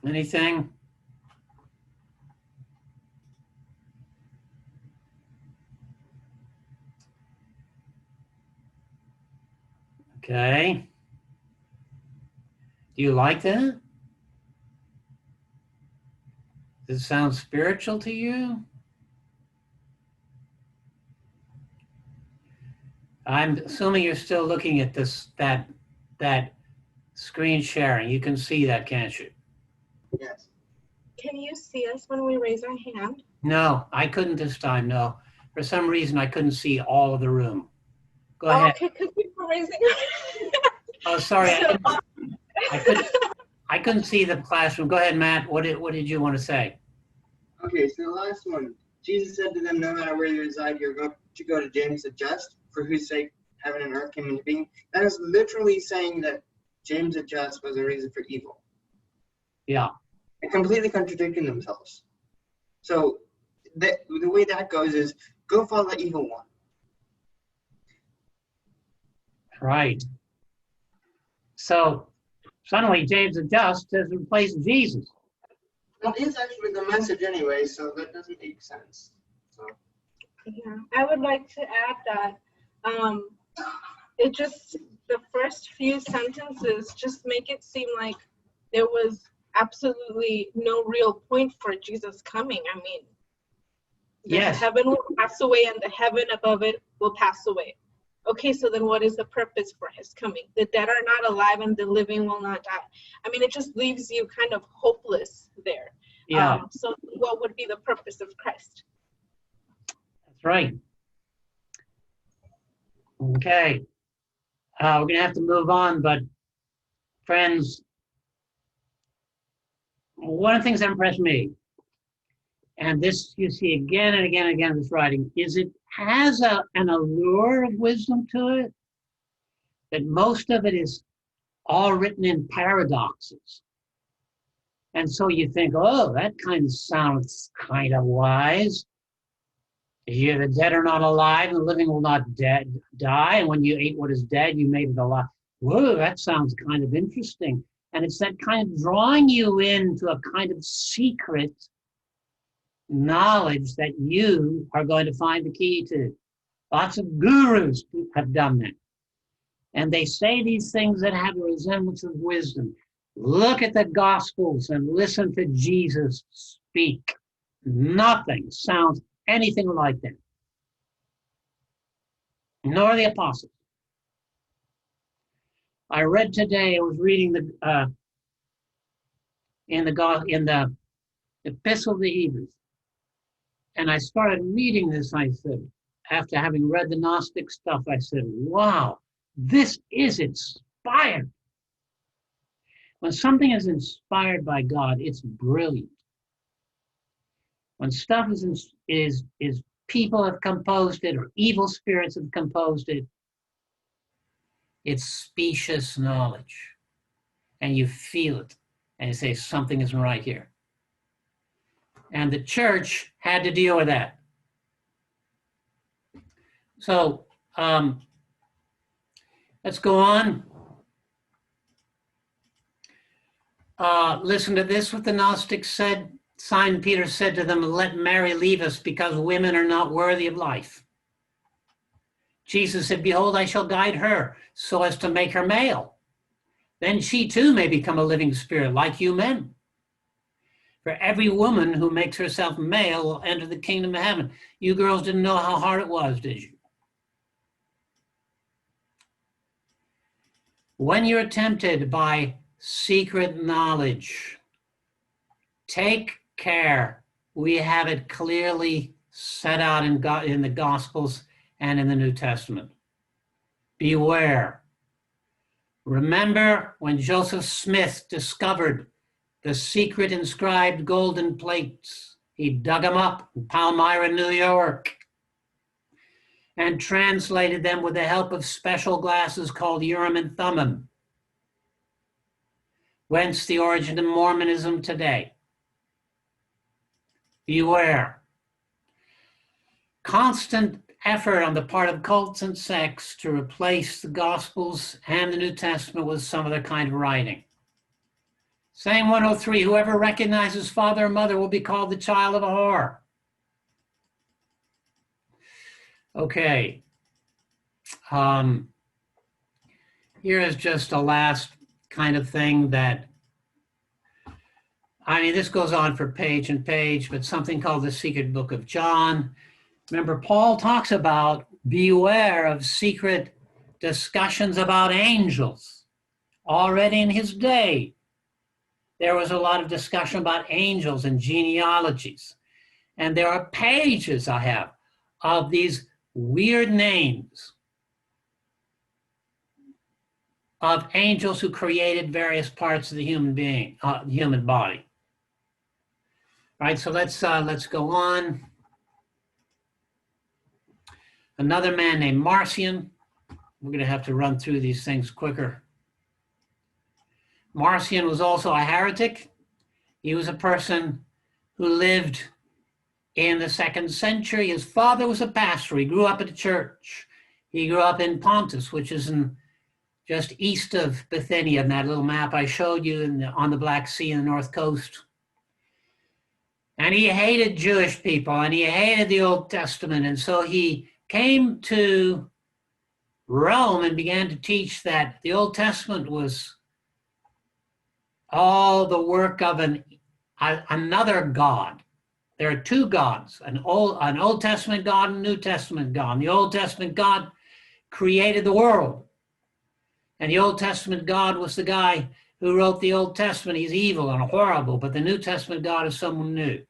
Anything? Okay. Do you like that? Does it sound spiritual to you? I'm assuming you're still looking at that screen sharing. You can see that, can't you? Yes. Can you see us when we raise our hand? No, I couldn't this time, no. For some reason, I couldn't see all of the room. Go Oh, ahead. okay, because we were raising Oh, sorry, So, I couldn't see the classroom. Go ahead, Matt. What did you want to say? Okay, so the last one. Jesus said to them, no matter where you reside, you're going to go to James the Just, for whose sake heaven and earth came into being. That is literally saying that James the Just was a reason for evil. Yeah, And completely contradicting themselves. So the way that goes is go follow the evil one. right. So suddenly James the Just has replaced Jesus. Well, it's actually the message anyway, so that doesn't make sense. So yeah, I would like to add that it just, the first few sentences just make it seem like there was absolutely no real point for Jesus coming. I mean, the Yes. heaven will pass away and the heaven above it will pass away. Okay, so then what is the purpose for his coming? The dead are not alive and the living will not die. I mean, it just leaves you kind of hopeless there. Yeah, So what would be the purpose of Christ? that's right. Okay. We're going to have to move on, but friends, one of the things that impressed me, and this you see again and again and again in this writing, is it has an allure of wisdom to it, that most of it is all written in paradoxes. And so you think, oh, that kind of sounds kind of wise. The dead are not alive, and the living will not die. And when you ate what is dead, you made it alive. Whoa, that sounds kind of interesting. And it's that kind of drawing you into a kind of secret knowledge that you are going to find the key to. Lots of gurus have done that. And they say these things that have a resemblance of wisdom. Look at the Gospels and listen to Jesus speak. Nothing sounds anything like that. Nor the apostles. I read today, I was reading in the Epistle of the Hebrews. And I started reading this, I said, after having read the Gnostic stuff, I said, wow, this is inspired. When something is inspired by God, it's brilliant. When stuff is people have composed it or evil spirits have composed it, it's specious knowledge. And you feel it. And you say, something isn't right here. And the church had to deal with that. So let's go on. Listen to this, what the Gnostics said. Simon Peter said to them, let Mary leave us because women are not worthy of life. Jesus said, behold, I shall guide her so as to make her male. Then she too may become a living spirit like you men. For every woman who makes herself male will enter the kingdom of heaven. You girls didn't know how hard it was, did you? When you're tempted by secret knowledge, take care. We have it clearly set out in the Gospels and in the New Testament. Beware. Remember when Joseph Smith discovered the secret inscribed golden plates He dug them up in Palmyra, New York, and translated them with the help of special glasses called Urim and Thummim. Whence the origin of Mormonism today. Beware. Constant effort on the part of cults and sects to replace the Gospels and the New Testament with some other kind of writing. Psalm 103, whoever recognizes father or mother will be called the child of a whore. Okay. Here is just a last kind of thing that, I mean, this goes on for page and page, but something called the Secret Book of John. Remember, Paul talks about beware of secret discussions about angels. Already in his day, there was a lot of discussion about angels and genealogies. And there are pages I have of these weird names of angels who created various parts of the human body. All right, so let's go on. Another man named Marcion. We're going to have to run through these things quicker. Marcion was also a heretic. He was a person who lived in the 2nd century. His father was a pastor. He grew up at a church. He grew up in Pontus, which is just east of Bithynia, in that little map I showed you on the Black Sea and the North Coast. And he hated Jewish people, and he hated the Old Testament. And so he came to Rome and began to teach that the Old Testament was all the work of another God. There are two gods, an Old Testament God and a New Testament God. And the Old Testament God created the world. And the Old Testament God was the guy who wrote the Old Testament. He's evil and horrible, but the New Testament God is someone new.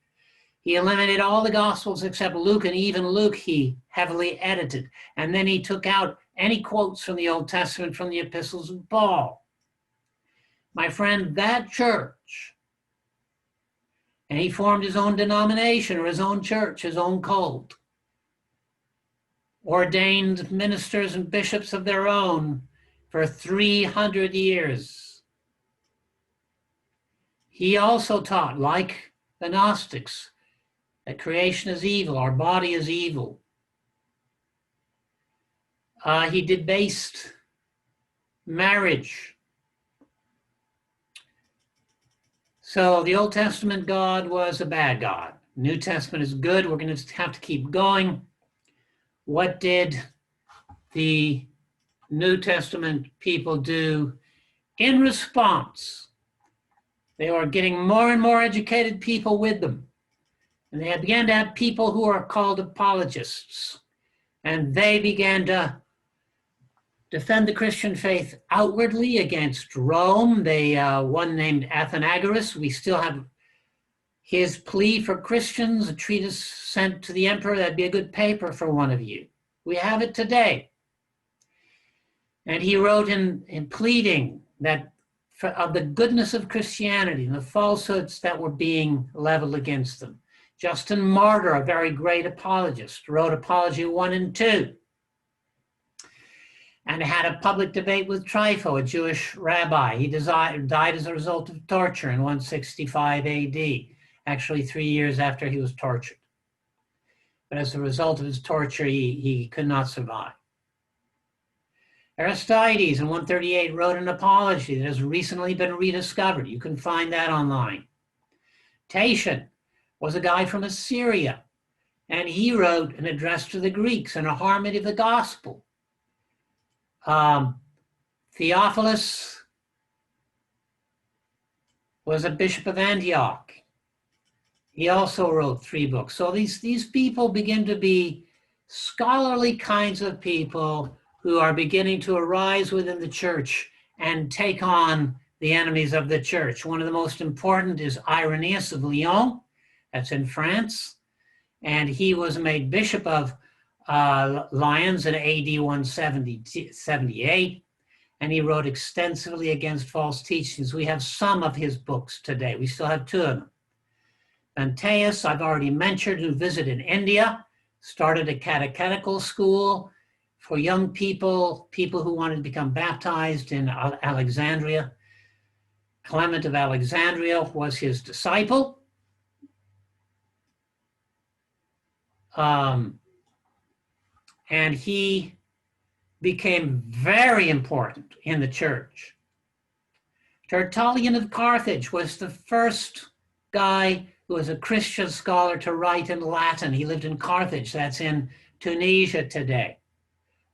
He eliminated all the Gospels except Luke, and even Luke he heavily edited. And then he took out any quotes from the Old Testament from the epistles of Paul. My friend, that church, and he formed his own denomination or his own church, his own cult, ordained ministers and bishops of their own for 300 years. He also taught, like the Gnostics, that creation is evil, our body is evil. He debased marriage. So the Old Testament God was a bad God. New Testament is good. We're going to have to keep going. What did the New Testament people do in response? They were getting more and more educated people with them. And they began to have people who are called apologists. And they began to defend the Christian faith outwardly against Rome. They, one named Athenagoras, we still have his plea for Christians, a treatise sent to the emperor. That'd be a good paper for one of you. We have it today. And he wrote in pleading that of the goodness of Christianity and the falsehoods that were being leveled against them. Justin Martyr, a very great apologist, wrote Apology 1 and 2. And had a public debate with Trypho, a Jewish rabbi. He died as a result of torture in 165 AD, actually 3 years after he was tortured. But as a result of his torture, he could not survive. Aristides in 138 wrote an apology that has recently been rediscovered. You can find that online. Tatian was a guy from Assyria, and he wrote an address to the Greeks and a harmony of the gospel. Theophilus was a bishop of Antioch. He also wrote 3 books. So these people begin to be scholarly kinds of people who are beginning to arise within the church and take on the enemies of the church. One of the most important is Irenaeus of Lyon, that's in France, and he was made bishop of Lyons in AD 178, and he wrote extensively against false teachings. We have some of his books today. We still have 2 of them. Antaeus, I've already mentioned, who visited India, started a catechetical school for young people, people who wanted to become baptized in Alexandria. Clement of Alexandria was his disciple. And he became very important in the church. Tertullian of Carthage was the first guy who was a Christian scholar to write in Latin. He lived in Carthage. That's in Tunisia today.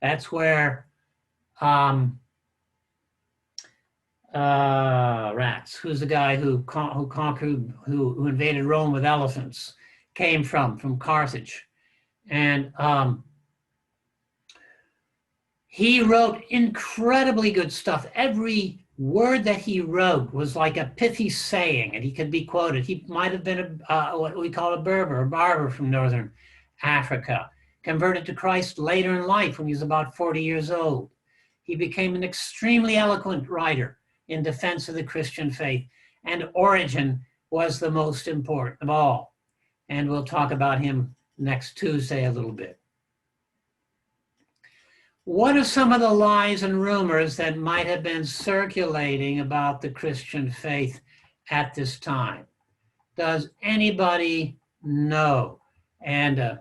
That's where Rats, who's the guy who conquered, who invaded Rome with elephants, came from Carthage. And he wrote incredibly good stuff. Every word that he wrote was like a pithy saying, and he could be quoted. He might have been what we call a barber from northern Africa, converted to Christ later in life when he was about 40 years old. He became an extremely eloquent writer in defense of the Christian faith, and Origen was the most important of all. And we'll talk about him next Tuesday a little bit. What are some of the lies and rumors that might have been circulating about the Christian faith at this time? Does anybody know? And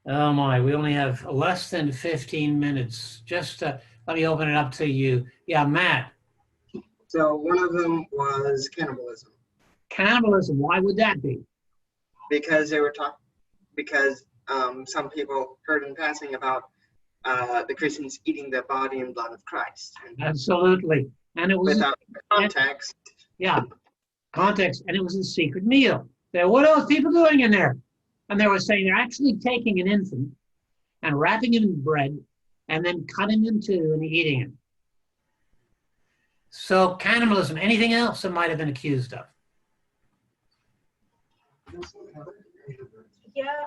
oh my, we only have less than 15 minutes. Just let me open it up to you. Yeah, Matt. So one of them was cannibalism. Cannibalism, why would that be? Because they were some people heard in passing about the Christians eating the body and blood of Christ. And Absolutely. And it was without context. Yeah, context, and it was a secret meal. What are those people doing in there? And they were saying they're actually taking an infant and wrapping him in bread and then cutting him in two and eating it. So cannibalism, anything else that might have been accused of? Yeah,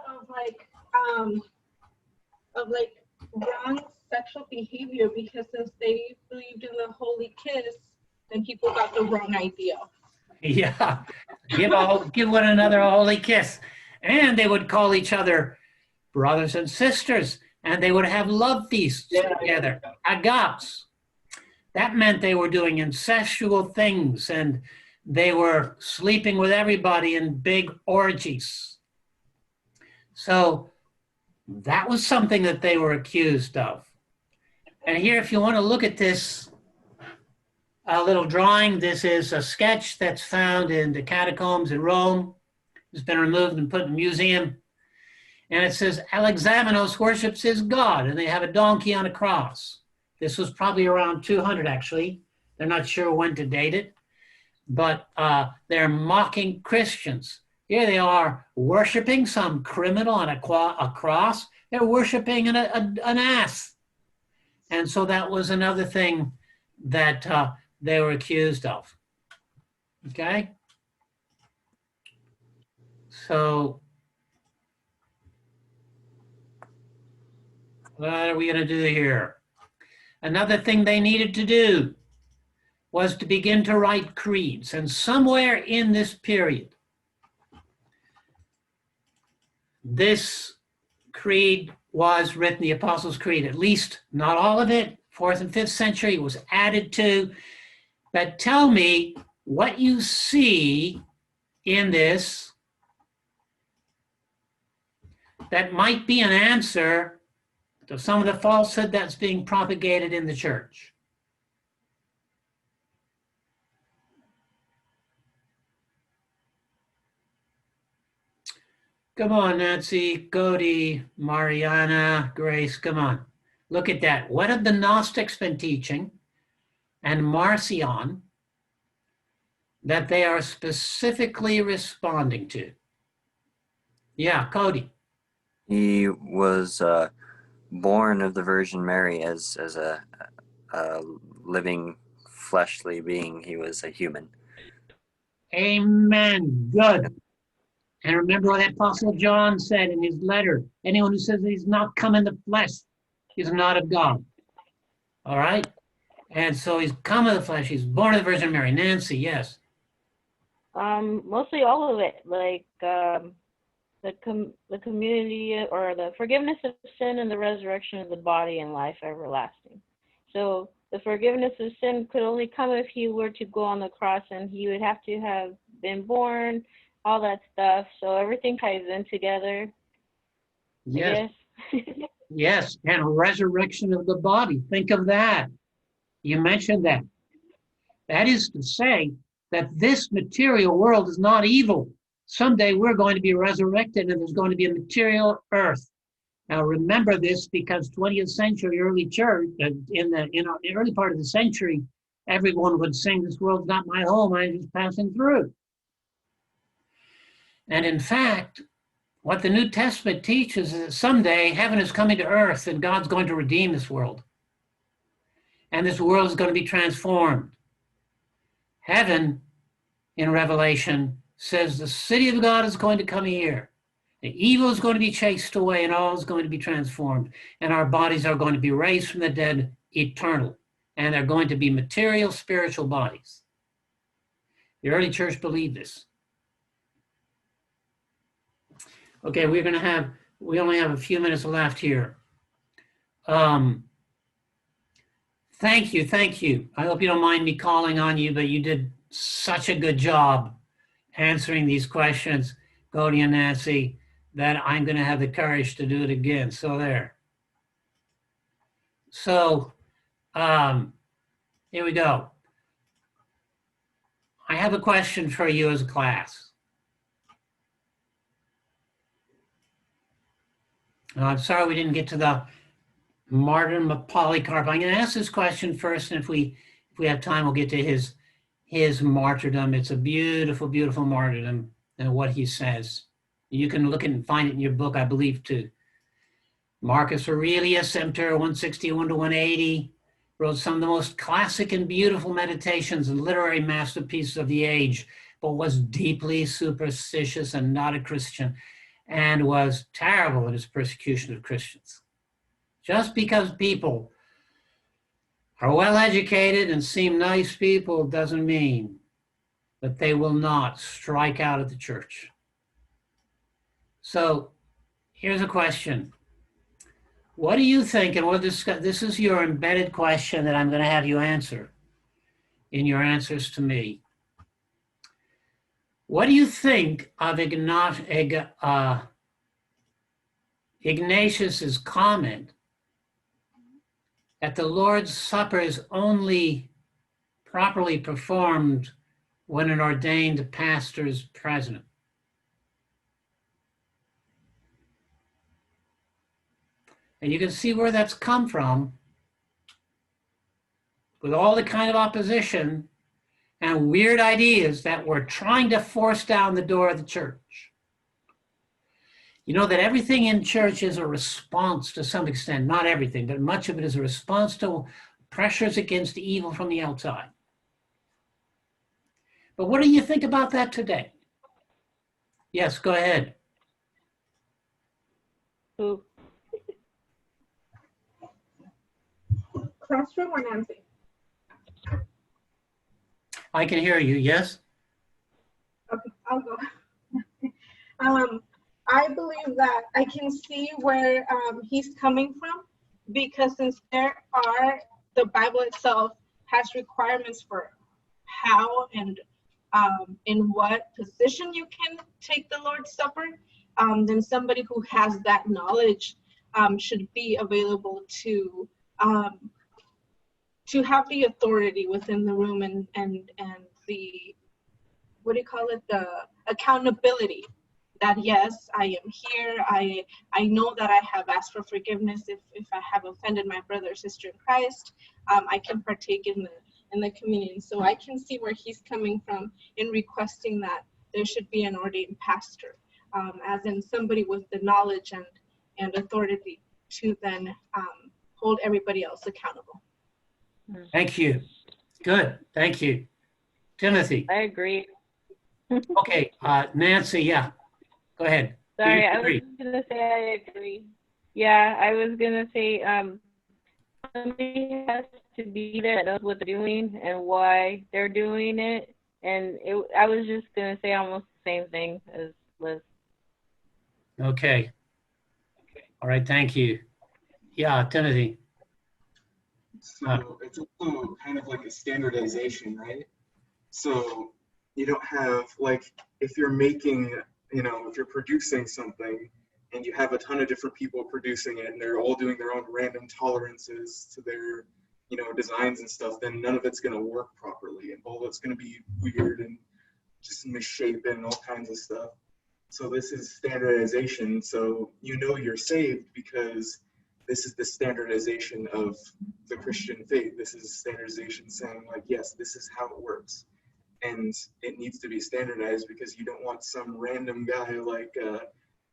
of wrong sexual behavior, because since they believed in the holy kiss, then people got the wrong idea. Yeah, give one another a holy kiss. And they would call each other brothers and sisters, and they would have love feasts together, agapes. That meant they were doing incestual things, and they were sleeping with everybody in big orgies. So that was something that they were accused of. And here, if you want to look at this little drawing, this is a sketch that's found in the catacombs in Rome. It's been removed and put in a museum. And it says, Alexamenos worships his God, and they have a donkey on a cross. This was probably around 200, actually. They're not sure when to date it, but they're mocking Christians. Here they are worshiping some criminal on a cross. They're worshiping an ass. And so that was another thing that they were accused of. Okay? So what are we going to do here? Another thing they needed to do was to begin to write creeds. And somewhere in this period, this creed was written, the Apostles' Creed, at least not all of it, 4th and 5th century, was added to. But tell me what you see in this that might be an answer to some of the falsehood that's being propagated in the church. Come on, Nancy, Cody, Mariana, Grace, come on. Look at that. What have the Gnostics been teaching, and Marcion, that they are specifically responding to? Yeah, Cody. He was born of the Virgin Mary as a living fleshly being. He was a human. Amen. Good. And remember what Apostle John said in his letter. Anyone who says he's not come in the flesh is not of God. All right? And so he's come in the flesh. He's born of the Virgin Mary. Nancy, yes. Mostly all of it, like the community or the forgiveness of sin and the resurrection of the body and life everlasting. So the forgiveness of sin could only come if he were to go on the cross, and he would have to have been born, all that stuff. So everything ties in together, Yes, I guess. yes, and a resurrection of the body. Think of that. You mentioned that. That is to say that this material world is not evil. Someday we're going to be resurrected and there's going to be a material earth. Now remember this, because 20th century early church, in the early part of the century, everyone would sing, "This world's not my home, I'm just passing through." And in fact, what the New Testament teaches is that someday heaven is coming to earth and God's going to redeem this world. And this world is going to be transformed. Heaven, in Revelation, says the city of God is going to come here. The evil is going to be chased away and all is going to be transformed. And our bodies are going to be raised from the dead, eternal. And they're going to be material, spiritual bodies. The early church believed this. Okay, we only have a few minutes left here. Thank you. I hope you don't mind me calling on you, but you did such a good job answering these questions, Cody and Nancy, that I'm going to have the courage to do it again. So there. So here we go. I have a question for you as a class. I'm sorry we didn't get to the martyrdom of Polycarp. I'm going to ask this question first, and if we have time, we'll get to his martyrdom. It's a beautiful, beautiful martyrdom and what he says. You can look and find it in your book, I believe, too. Marcus Aurelius, Emptor 161 to 180, wrote some of the most classic and beautiful meditations and literary masterpieces of the age, but was deeply superstitious and not a Christian, and was terrible in his persecution of Christians. Just because people are well educated and seem nice people doesn't mean that they will not strike out at the church. So here's a question. What do you think, and we'll discuss, this is your embedded question that I'm going to have you answer in your answers to me. What do you think of Ignatius's comment that the Lord's Supper is only properly performed when an ordained pastor is present? And you can see where that's come from with all the kind of opposition and weird ideas that we're trying to force down the door of the church. You know that everything in church is a response to some extent, not everything, but much of it is a response to pressures against evil from the outside. But what do you think about that today? Yes, go ahead. Who? Classroom or Nancy? I can hear you, yes? Okay, I'll go. I believe that I can see where he's coming from, because since the Bible itself has requirements for how and in what position you can take the Lord's Supper, then somebody who has that knowledge should be available to have the authority within the room and the, what do you call it, the accountability that yes, I am here, I know that I have asked for forgiveness if I have offended my brother or sister in Christ, I can partake in the communion. So I can see where he's coming from in requesting that there should be an ordained pastor, as in somebody with the knowledge and authority to then hold everybody else accountable. Thank you. Good, thank you. Timothy. I agree. Okay, Nancy, yeah, go ahead. Sorry, You I was agree. gonna say I agree. Yeah, I was gonna say somebody has to be there that knows what they're doing and why they're doing it, And I was just gonna say almost the same thing as Liz. Okay. All right, thank you. Yeah, Timothy. So it's also kind of like a standardization, right? So you don't have like if you're making, if you're producing something and you have a ton of different people producing it and they're all doing their own random tolerances to their, designs and stuff, then none of it's going to work properly and all of it's going to be weird and just misshapen and all kinds of stuff. So this is standardization. So you're saved because this is the standardization of the Christian faith. This is standardization saying like, yes, this is how it works. And it needs to be standardized because you don't want some random guy like,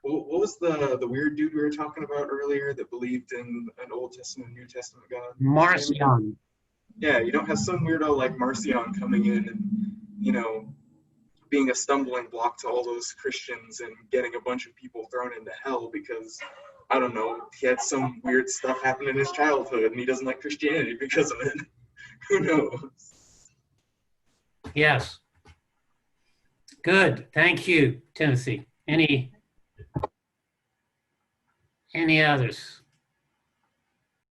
what was the weird dude we were talking about earlier that believed in an Old Testament, New Testament God? Marcion. Yeah, you don't have some weirdo like Marcion coming in and, being a stumbling block to all those Christians and getting a bunch of people thrown into hell because, I don't know, he had some weird stuff happen in his childhood and he doesn't like Christianity because of it. Who knows? Yes. Good. Thank you, Timothy. Any others?